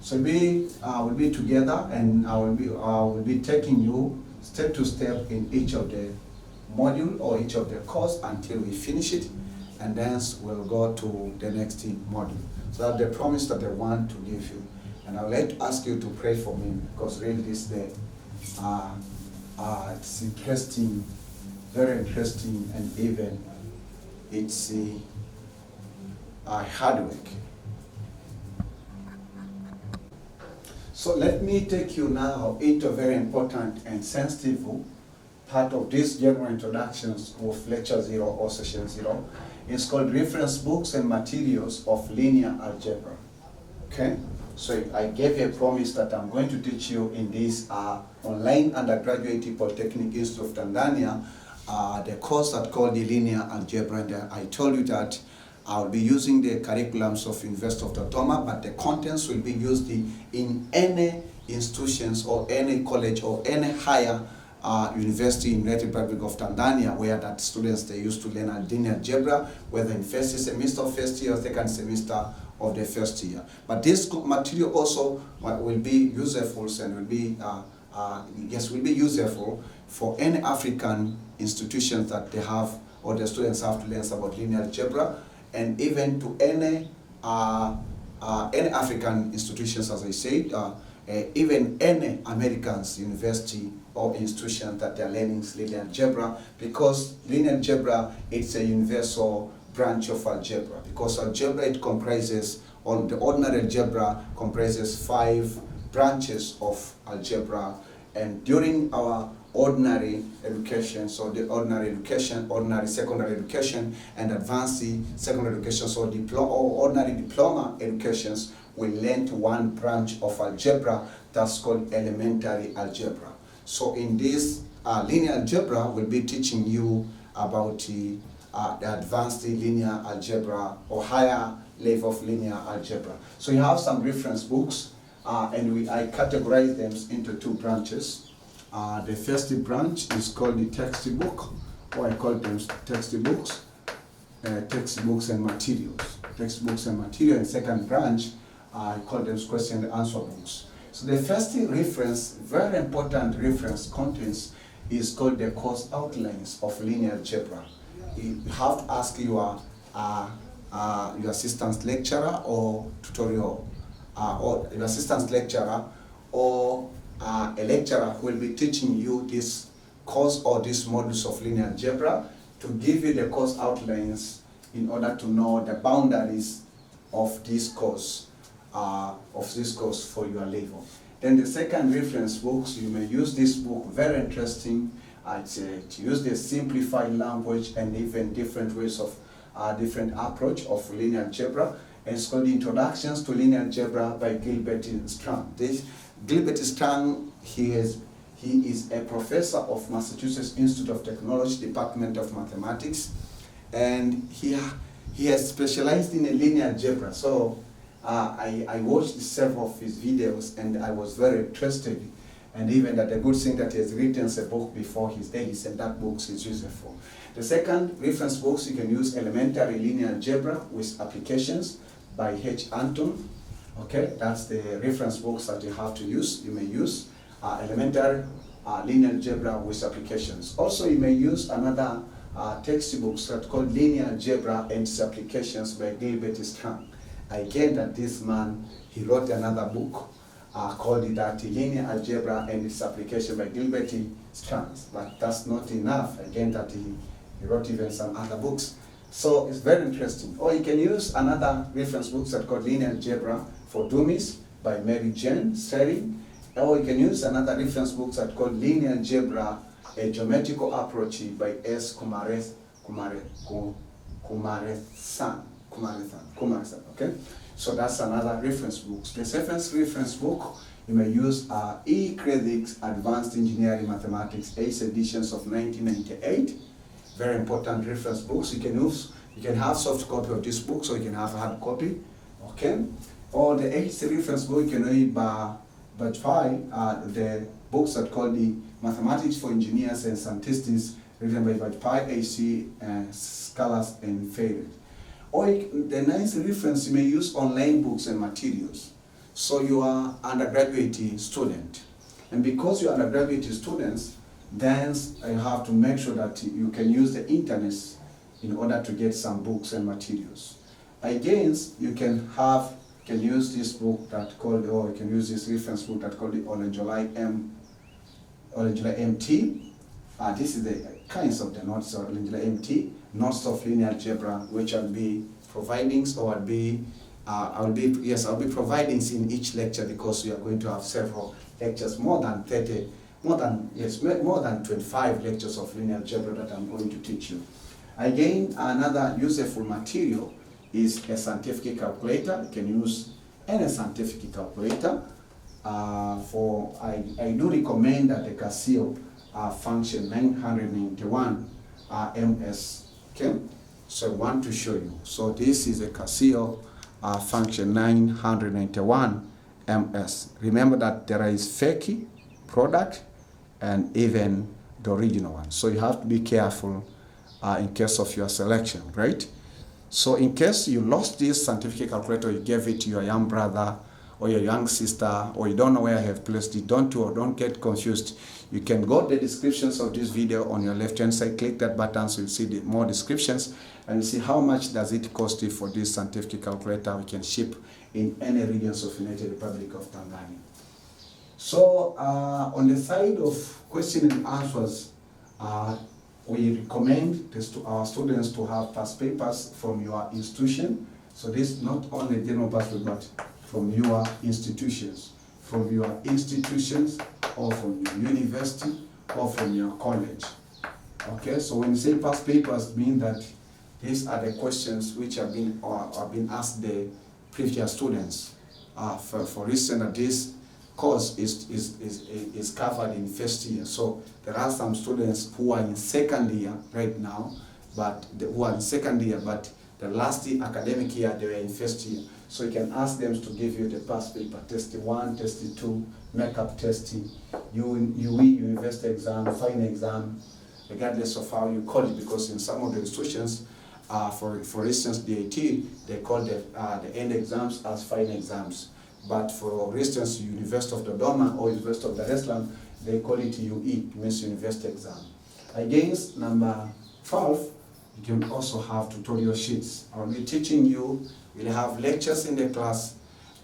So we'll be together, and I will be taking you step to step in each of the module or each of the course until we finish it, and then we'll go to the next module. So that's the promise that I want to give you. And I would like to ask you to pray for me, because really this day, it's interesting, very interesting, and even it's hard work. So let me take you now into a very important and sensitive part of this general introductions of lecture 0 or session 0. It's called Reference Books and Materials of Linear Algebra. Okay? So I gave you a promise that I'm going to teach you in this online undergraduate Polytechnic Institute of Tanzania, the course that's called the Linear Algebra. And I told you that I'll be using the curriculums of University of Dodoma, but the contents will be used in any institutions or any college or any higher university in the United Republic of Tanzania, where that students, they used to learn linear algebra, whether in first semester of first year or second semester of the first year. But this material also will be useful and will be useful for any African institutions that they have, or the students have to learn about linear algebra, and even to any African institutions, as I said, even any American's university or institution that they are learning linear algebra, because linear algebra, it's a universal branch of algebra, because algebra, it comprises, or the ordinary algebra comprises 5 branches of algebra. And during our ordinary education, so the ordinary education, ordinary secondary education, and advanced secondary education, so ordinary diploma educations, we learn one branch of algebra that's called elementary algebra. So in this linear algebra, we'll be teaching you about the advanced linear algebra or higher level of linear algebra. So you have some reference books, and I categorize them into 2 branches. The first branch is called the textbook, or I call them textbooks, textbooks and materials. Textbooks and materials. And second branch, I call them question and answer books. So the first reference, very important reference contents, is called the course outlines of linear algebra. You have to ask your assistant lecturer or tutorial or an assistant lecturer or a lecturer who will be teaching you this course or these modules of linear algebra to give you the course outlines in order to know the boundaries of this course for your level. Then the second reference books, you may use this book, very interesting, to use the simplified language and even different ways of different approach of linear algebra. And it's called Introductions to Linear Algebra by Gilbert Strang. Gilbert Strang, he is a professor of Massachusetts Institute of Technology, Department of Mathematics, and he has specialized in a linear algebra. So I watched several of his videos and I was very interested, and even that the good thing that he has written a book before his days, and that book is useful. The second reference books, you can use Elementary Linear Algebra with Applications by H. Anton. Okay, that's the reference books that you have to use. You may use Elementary Linear Algebra with Applications. Also, you may use another textbooks that called Linear Algebra and its Applications by Gilbert Strang. Again, that this man, he wrote another book called that Linear Algebra and its Application by Gilbert Strang. But that's not enough. Again, that he wrote even some other books. So it's very interesting. Or you can use another reference books that called Linear Algebra for Dummies by Mary Jane Sterling. Or you can use another reference books that called Linear Algebra, a Geometrical Approach by S. Kumaresan. Okay? So that's another reference book. The seventh reference book, you may use E. Krethik's Advanced Engineering Mathematics, 8th editions of 1998. Very important reference books. You can have soft copy of this book, so you can have a hard copy. Okay? Or the 8th reference book, you can read by the books that called the Mathematics for Engineers and Scientists, written by Vajpayee, AC, Scholars, and Fayed. Or the 9th reference, you may use online books and materials. So you are undergraduate student. And because you are undergraduate students, then you have to make sure that you can use the internet in order to get some books and materials. Again, you can use this book that called, or you can use this reference book that called the Olenjolaim MT. This is the kinds of the notes of Olenjolaim MT, notes of linear algebra, which I'll be providing, or I'll be providing in each lecture, because we are going to have several lectures, more than 25 lectures of linear algebra that I'm going to teach you. Again, another useful material is a scientific calculator. You can use any scientific calculator. I do recommend that the Casio function 991 MS. Okay, so I want to show you. So this is a Casio function 991 MS. Remember that there is fake product and even the original one. So you have to be careful in case of your selection, right? So in case you lost this scientific calculator, you gave it to your young brother or your young sister, or you don't know where I have placed it, don't get confused. You can go to the descriptions of this video on your left-hand side, click that button so you see the more descriptions, and you see how much does it cost you for this scientific calculator we can ship in any regions of United Republic of Tanzania. So on the side of question and answers, we recommend this to our students to have past papers from your institution. So this not only general past paper, but from your institutions, or from your university, or from your college. Okay, so when you say past papers, mean that these are the questions which have been asked the previous students. For instance, this course is covered in first year. So there are some students who are in second year right now, but the last academic year they were in first year. So you can ask them to give you the past paper, test 1, test 2, makeup testing, UE, university exam, final exam, regardless of how you call it, because in some of the institutions, for instance, DAT, they call the end exams as final exams. But for instance, University of Dodoma or University of Dar es Salaam, they call it UE, means university exam. Against number 12, you can also have tutorial sheets. I'll be teaching you, we'll have lectures in the class,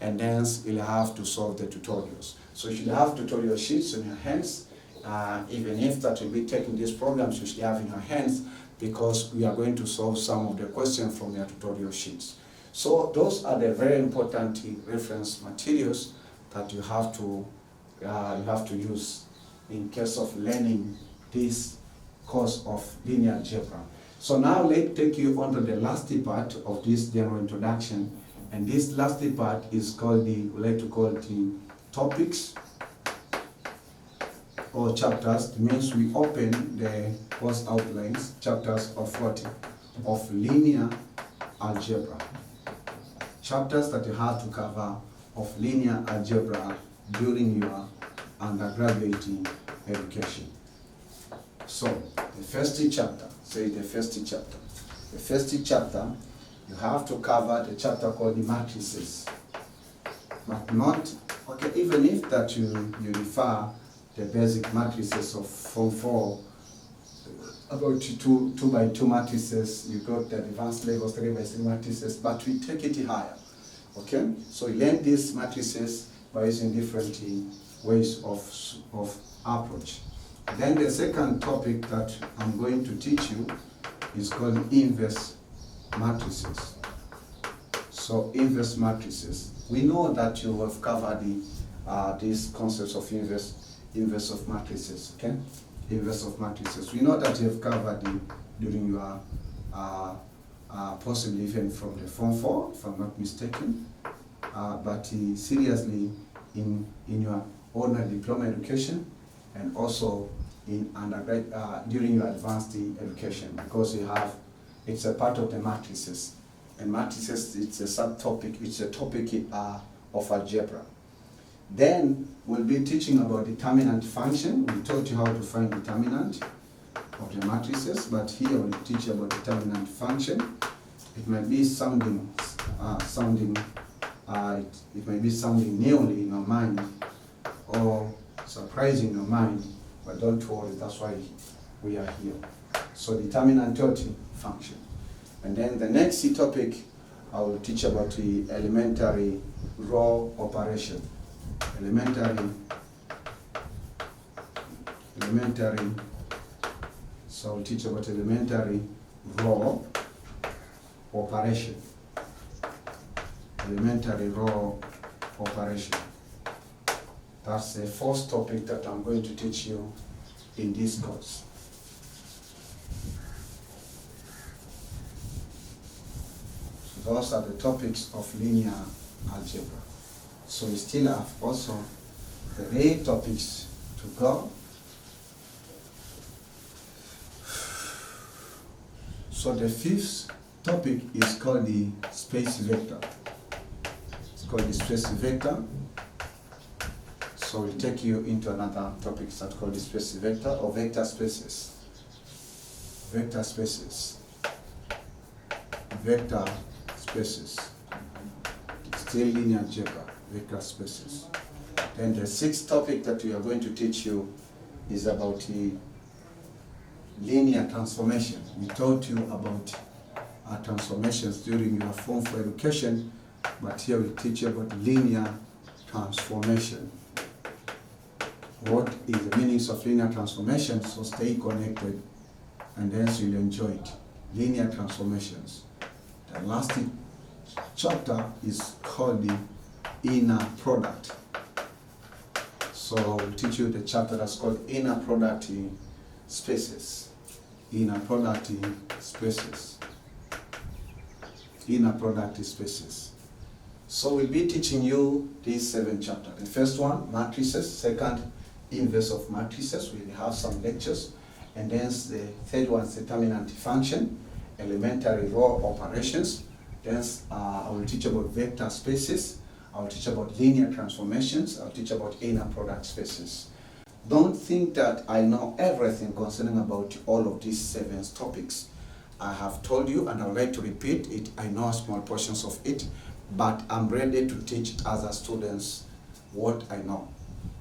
and then you'll have to solve the tutorials. So you should have tutorial sheets in your hands. Even if that will be taking these programs, you should have in your hands, because we are going to solve some of the questions from your tutorial sheets. So those are the very important reference materials that you have to use in case of learning this course of linear algebra. So now let's take you on to the last part of this general introduction, and this last part is called we like to call the topics or chapters. It means we open the course outlines, chapters of what? Of linear algebra. Chapters that you have to cover of linear algebra during your undergraduate education. So, the first chapter, say the first chapter. The first chapter, you have to cover the chapter called the matrices. But not, okay, even if that you refer the basic matrices of Form 4, about 2 by 2 matrices, you got the advanced levels 3 by 3 matrices, but we take it higher. Okay? So you learn these matrices by using different ways of approach. Then the second topic that I'm going to teach you is called inverse matrices. So inverse matrices. We know that you have covered these concepts of inverse of matrices. Okay? Inverse of matrices. We know that you have covered during your possibly even from the Form 4, if I'm not mistaken. But seriously, in your honor diploma education, and also in undergrad during your advanced education, because it's a part of the matrices, and matrices, it's a subtopic, it's a topic of algebra. Then we'll be teaching about determinant function. We taught you how to find determinant of the matrices, but here we'll teach you about determinant function. It might be sounding it may be something newly in your mind or surprising in your mind, but don't worry, that's why we are here. So determinant function. And then the next topic, I will teach about the elementary row operation. So I'll teach about elementary row operation. Elementary row operation. That's the first topic that I'm going to teach you in this course. So those are the topics of linear algebra. So we still have also the 8 topics to go. So the 5th topic is called the space vector. It's called the space vector. So we'll take you into another topic that's called the space vector or vector spaces. Vector spaces. Vector spaces. Still linear algebra, vector spaces. Then the 6th topic that we are going to teach you is about the linear transformation. We taught you about transformations during your Form 4 education, but here we teach you about linear transformation. What is the meanings of linear transformation? So stay connected and then you'll enjoy it. Linear transformations. The last chapter is called the inner product. So we'll teach you the chapter that's called inner product spaces. Inner product spaces. Inner product spaces. So we'll be teaching you these 7 chapters. The first one, matrices. Second, inverse of matrices. We'll have some lectures. And then the third one is determinant function, elementary row operations. Then I will teach about vector spaces. I will teach about linear transformations. I will teach about inner product spaces. Don't think that I know everything concerning about all of these 7 topics. I have told you, and I would like to repeat it. I know small portions of it, but I'm ready to teach other students what I know.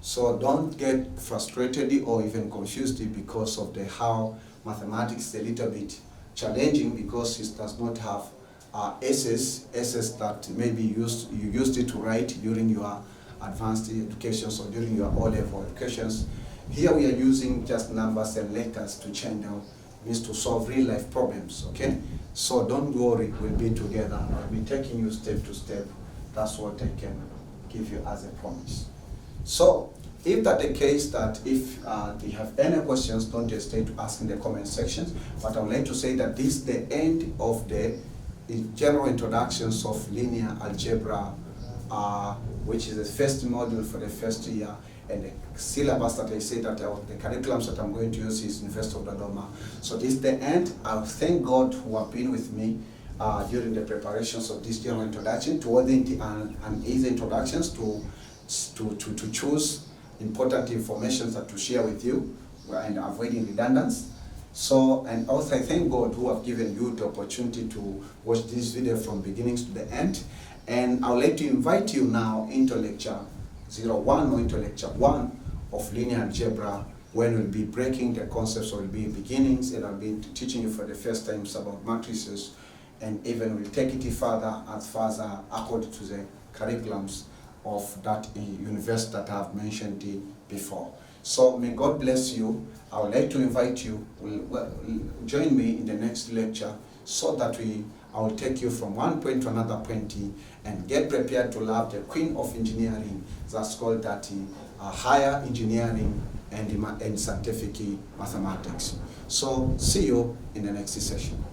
So don't get frustrated or even confused because of how mathematics is a little bit challenging, because it does not have essays that maybe you used it to write during your advanced educations or during your O-level educations. Here we are using just numbers and letters to change out, means to solve real life problems, okay? So don't worry, we'll be together. I'll be taking you step to step. That's what I can give you as a promise. So if that's the case, that if you have any questions, don't hesitate to ask in the comment sections. But I would like to say that this is the end of the general introductions of linear algebra, which is the first module for the first year, and the syllabus that I said that the curriculums that I'm going to use is University of Dodoma. So this is the end. I thank God who have been with me during the preparations of this general introduction to all the and easy introductions to choose important information that to share with you and avoiding redundancy. So, and also I thank God who have given you the opportunity to watch this video from beginnings to the end. And I would like to invite you now into lecture 01 or into lecture 1 of linear algebra, when we'll be breaking the concepts, or will be beginnings, and I'll be teaching you for the first time about matrices, and even we'll take it further as far as according to the curriculums of that university that I've mentioned before. So may God bless you. I would like to invite you, join me in the next lecture, so that I will take you from one point to another point and get prepared to love the queen of engineering. That's called that higher engineering and scientific mathematics. So see you in the next session.